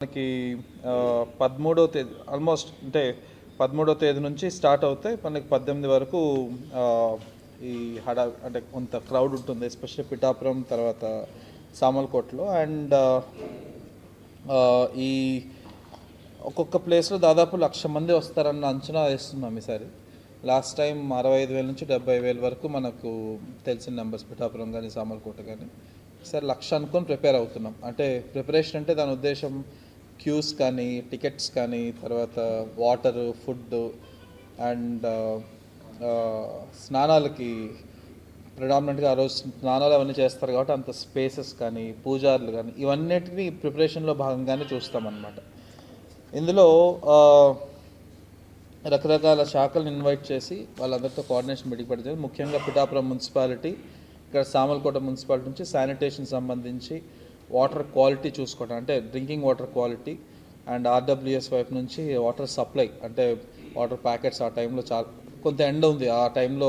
మనకి 13వ తేదీ ఆల్మోస్ట్ అంటే 13వ తేదీ నుంచి స్టార్ట్ అవుతాయి. మనకి 18 వరకు ఈ అంటే కొంత క్రౌడ్ ఉంటుంది, ఎస్పెషల్లీ పిఠాపురం తర్వాత సామర్లకోటలో. అండ్ ఈ ఒక్కొక్క ప్లేస్లో దాదాపు 1,00,000 మంది వస్తారన్న అంచనా వేస్తున్నాం ఈసారి. లాస్ట్ టైం 65,000 నుంచి 70,000 వరకు మనకు తెలిసిన నెంబర్స్, పిఠాపురం కానీ సామర్లకోట కానీ. ఈసారి 1,00,000 అనుకొని ప్రిపేర్ అవుతున్నాం. అంటే ప్రిపరేషన్ అంటే దాని ఉద్దేశం క్యూస్ కానీ, టికెట్స్ కానీ, తర్వాత వాటర్, ఫుడ్ అండ్ స్నానాలకి ప్రిడామినెంట్గా ఆ రోజు స్నానాలు అవన్నీ చేస్తారు కాబట్టి అంత స్పేసెస్ కానీ, పూజారులు కానీ, ఇవన్నిటిని ప్రిపరేషన్లో భాగంగానే చూస్తామన్నమాట. ఇందులో రకరకాల శాఖలను ఇన్వైట్ చేసి వాళ్ళందరితో కోఆర్డినేషన్ మీటింగ్ పెడితే, ముఖ్యంగా పిఠాపురం మున్సిపాలిటీ, ఇక్కడ సామర్లకోట మున్సిపాలిటీ నుంచి శానిటేషన్ సంబంధించి వాటర్ క్వాలిటీ చూసుకోవడం, అంటే drinking water quality, and RWS వైపు నుంచి వాటర్ సప్లై, అంటే వాటర్ ప్యాకెట్స్. ఆ టైంలో చాలా కొంత ఎండ ఉంది, ఆ టైంలో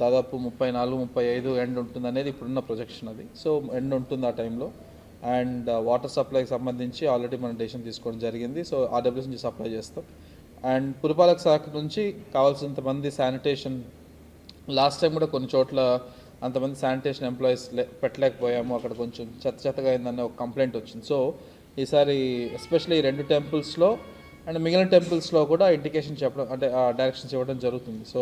దాదాపు 34-35 ఎండ ఉంటుంది అనేది ఇప్పుడున్న ప్రొజెక్షన్ అది. సో ఎండ ఉంటుంది ఆ టైంలో. అండ్ వాటర్ సప్లైకి సంబంధించి ఆల్రెడీ మనం డెసిషన్ తీసుకోవడం జరిగింది. సో ఆర్డబ్ల్యూఎస్ నుంచి సప్లై చేస్తాం. అండ్ పురపాలక శాఖ నుంచి కావాల్సినంత మంది శానిటేషన్, లాస్ట్ టైం కూడా కొన్ని చోట్ల అంతమంది శానిటేషన్ ఎంప్లాయీస్ పెట్టలేకపోయాము, అక్కడ కొంచెం చెత్తగా అయిందనే ఒక కంప్లైంట్ వచ్చింది. సో ఈసారి ఎస్పెషల్లీ 2 టెంపుల్స్లో అండ్ మిగిలిన టెంపుల్స్లో కూడా ఇండికేషన్ చెప్పడం, అంటే డైరెక్షన్స్ ఇవ్వడం జరుగుతుంది. సో